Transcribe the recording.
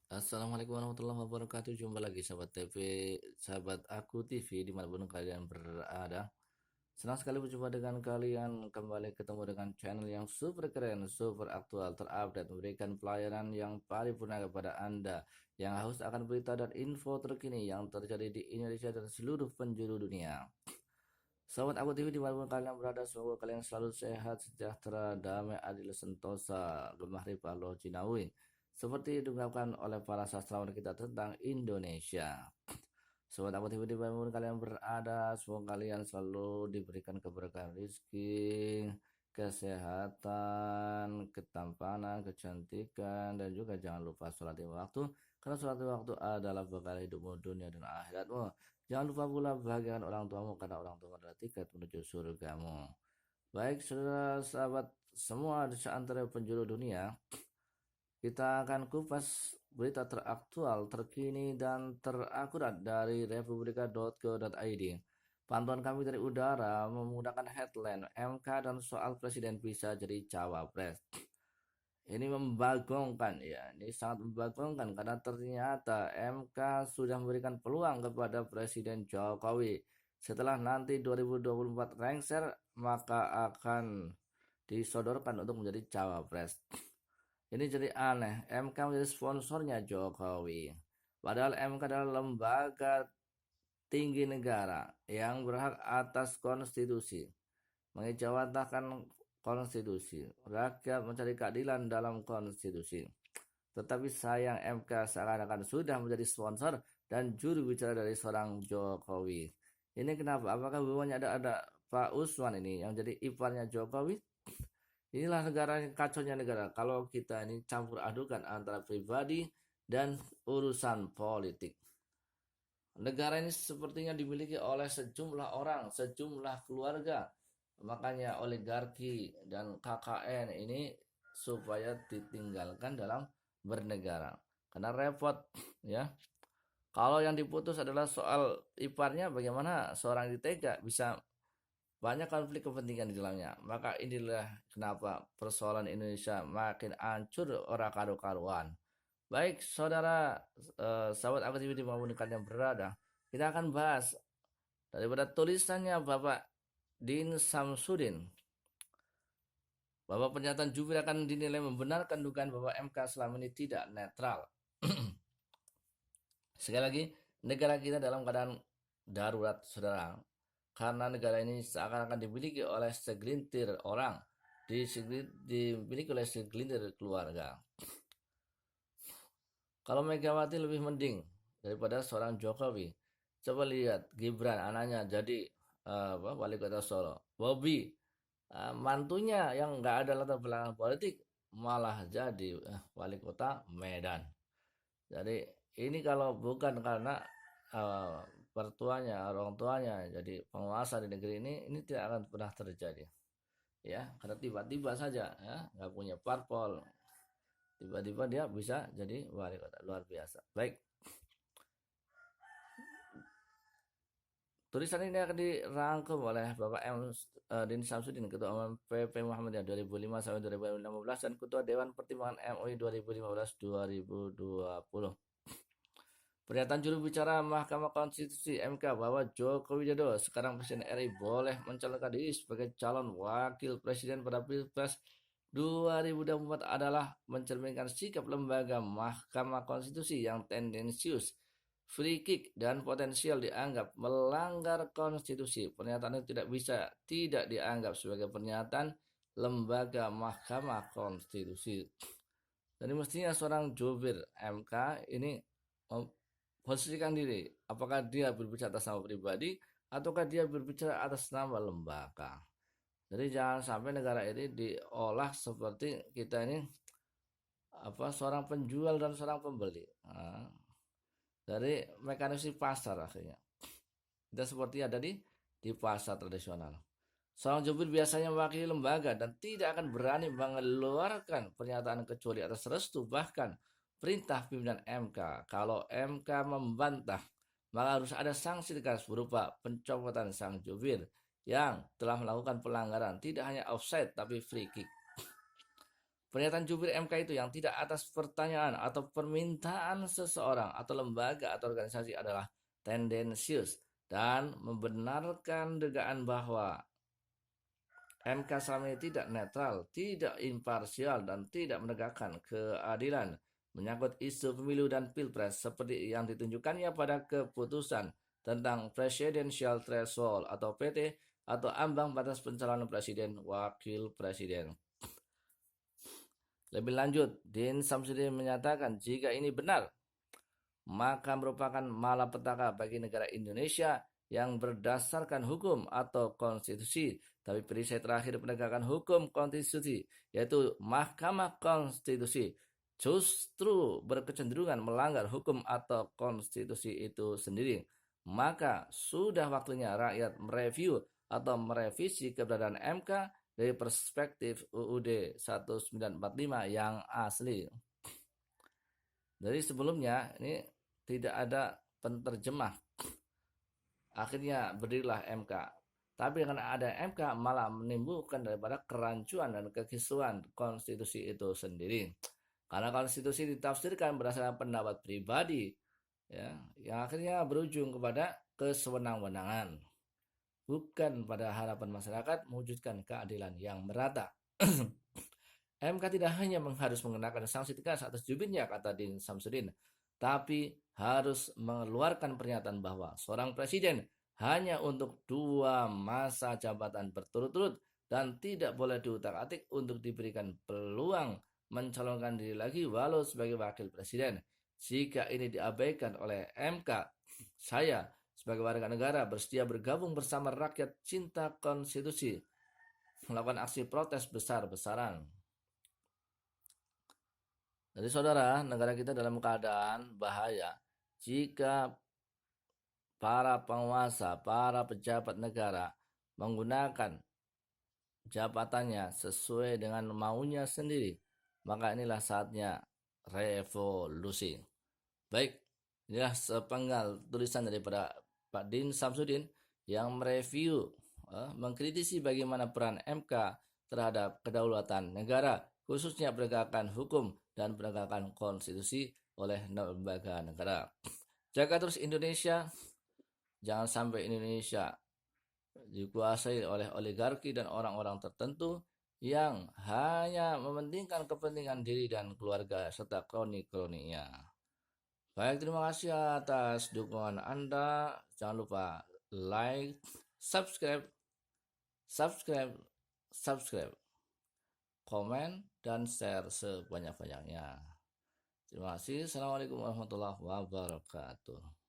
Assalamualaikum warahmatullahi wabarakatuh. Jumpa lagi sahabat TV, sahabat aku TV dimanapun kalian berada. Senang sekali berjumpa dengan kalian. Kembali ketemu dengan channel yang super keren, super aktual, terupdate, memberikan pelayanan yang paripurna kepada Anda yang haus akan berita dan info terkini yang terjadi di Indonesia dan seluruh penjuru dunia. Sahabat aku TV dimanapun kalian berada, semoga kalian selalu sehat, sejahtera, damai, adil, sentosa, gemah ripah, loh, jinawi. Seperti diungkapkan oleh para sastrawan kita tentang Indonesia. Sobat aku TV dimanapun kalian berada, semoga kalian selalu diberikan keberkahan rezeki, kesehatan, ketampanan, kecantikan, dan juga jangan lupa sholat lima waktu, karena sholat lima waktu adalah bekal hidupmu dunia dan akhiratmu. Jangan lupa pula bahagiakan orang tuamu, karena orang tua adalah tiket menuju surgamu. Baik, saudara sahabat semua di seantero penjuru dunia, kita akan kupas berita teraktual, terkini, dan terakurat dari republika.co.id. Pantauan kami dari udara menggunakan headline MK dan soal presiden bisa jadi cawapres. Ini membagongkan ya, ini sangat membagongkan karena ternyata MK sudah memberikan peluang kepada Presiden Jokowi. Setelah nanti 2024 lengser, maka akan disodorkan untuk menjadi cawapres. Ini jadi aneh, MK menjadi sponsornya Jokowi. Padahal MK adalah lembaga tinggi negara yang berhak atas konstitusi, mengejawantahkan konstitusi, rakyat mencari keadilan dalam konstitusi. Tetapi sayang MK seakan-akan sudah menjadi sponsor dan juru bicara dari seorang Jokowi. Ini kenapa? Apakah hubungannya ada Pak Usman ini yang jadi iparnya Jokowi? Inilah negara kacaunya negara. Kalau kita ini campur adukan antara pribadi dan urusan politik. Negara ini sepertinya dimiliki oleh sejumlah orang, sejumlah keluarga. Makanya oligarki dan KKN ini supaya ditinggalkan dalam bernegara. Karena repot ya. Kalau yang diputus adalah soal iparnya, bagaimana seorang ditega bisa banyak konflik kepentingan di dalamnya. Maka inilah kenapa persoalan Indonesia makin hancur ora karu-karuan. Baik, saudara sahabat aku TV dimanapun kalian berada, kita akan bahas daripada tulisannya Bapak Din Samsudin. Bahwa pernyataan jubir akan dinilai membenarkan dugaan bahwa MK selama ini tidak netral. Sekali lagi, negara kita dalam keadaan darurat, saudara. Karena negara ini seakan-akan dimiliki oleh segelintir orang, dimiliki oleh segelintir keluarga. Kalau Megawati lebih mending daripada seorang Jokowi. Coba lihat Gibran anaknya jadi wali kota Solo. Bobby mantunya yang nggak ada latar belakang politik malah jadi wali kota Medan. Jadi ini kalau bukan karena uh, pertuanya, orang tuanya jadi penguasa di negeri ini tidak akan pernah terjadi. Ya, karena tiba-tiba saja ya nggak punya parpol, tiba-tiba dia bisa jadi wali kota, luar biasa. Baik, tulisan ini akan dirangkum oleh Bapak M. Din Samsudin, Ketua Umum PP Muhammadiyah 2005 sampai 2015 dan Ketua Dewan Pertimbangan MUI 2015-2020. Pernyataan juru bicara Mahkamah Konstitusi MK bahwa Joko Widodo, sekarang Presiden RI, boleh mencalonkan diri sebagai calon wakil presiden pada Pilpres 2024 adalah mencerminkan sikap lembaga Mahkamah Konstitusi yang tendensius, free kick, dan potensial dianggap melanggar konstitusi. Pernyataan itu tidak dianggap sebagai pernyataan lembaga Mahkamah Konstitusi. Jadi mestinya seorang jubir MK ini posisikan diri, apakah dia berbicara atas nama pribadi ataukah dia berbicara atas nama lembaga. Jadi jangan sampai negara ini diolah seperti kita ini seorang penjual dan seorang pembeli. Dari mekanisme pasar akhirnya. Kita seperti ada di pasar tradisional. Seorang jubir biasanya mewakili lembaga dan tidak akan berani mengeluarkan pernyataan kecuali atas restu bahkan perintah pimpinan MK. Kalau MK membantah, maka harus ada sanksi tegas berupa pencopotan sang jubir yang telah melakukan pelanggaran, tidak hanya offside tapi free kick. Pernyataan jubir MK itu yang tidak atas pertanyaan atau permintaan seseorang atau lembaga atau organisasi adalah tendensius dan membenarkan dugaan bahwa MK selama ini tidak netral, tidak imparsial, dan tidak menegakkan keadilan menyangkut isu pemilu dan pilpres seperti yang ditunjukkannya pada keputusan tentang Presidential Threshold atau PT atau ambang batas pencalonan presiden wakil presiden. Lebih lanjut, Din Samsudin menyatakan jika ini benar, maka merupakan malapetaka bagi negara Indonesia yang berdasarkan hukum atau konstitusi. Tapi perisai terakhir penegakan hukum konstitusi, yaitu Mahkamah Konstitusi, justru berkecenderungan melanggar hukum atau konstitusi itu sendiri. Maka sudah waktunya rakyat mereview atau merevisi keberadaan MK dari perspektif UUD 1945 yang asli. Dari sebelumnya ini tidak ada penterjemah. Akhirnya berdirilah MK. Tapi dengan ada MK malah menimbulkan daripada kerancuan dan kekisruhan konstitusi itu sendiri. Karena konstitusi ditafsirkan berdasarkan pendapat pribadi, ya, yang akhirnya berujung kepada kesewenang-wenangan, bukan pada harapan masyarakat mewujudkan keadilan yang merata. MK tidak hanya harus mengenakan sanksi tegas atas jubirnya, kata Din Samsudin, tapi harus mengeluarkan pernyataan bahwa seorang presiden hanya untuk 2 masa jabatan berturut-turut dan tidak boleh diutak-atik untuk diberikan peluang mencalonkan diri lagi walau sebagai wakil presiden. Jika ini diabaikan oleh MK, saya sebagai warga negara bersedia bergabung bersama rakyat cinta konstitusi melakukan aksi protes besar-besaran. Jadi saudara, negara kita dalam keadaan bahaya jika para penguasa, para pejabat negara menggunakan jabatannya sesuai dengan maunya sendiri, maka inilah saatnya revolusi. Baik, inilah sepenggal tulisan daripada Pak Din Samsudin yang mereview, mengkritisi bagaimana peran MK terhadap kedaulatan negara, khususnya penegakan hukum dan penegakan konstitusi oleh lembaga negara. Jaga terus Indonesia, jangan sampai Indonesia dikuasai oleh oligarki dan orang-orang tertentu yang hanya mementingkan kepentingan diri dan keluarga serta kroni-kroninya. Baik, terima kasih atas dukungan Anda. Jangan lupa like, subscribe, komen, dan share sebanyak-banyaknya. Terima kasih. Assalamualaikum warahmatullahi wabarakatuh.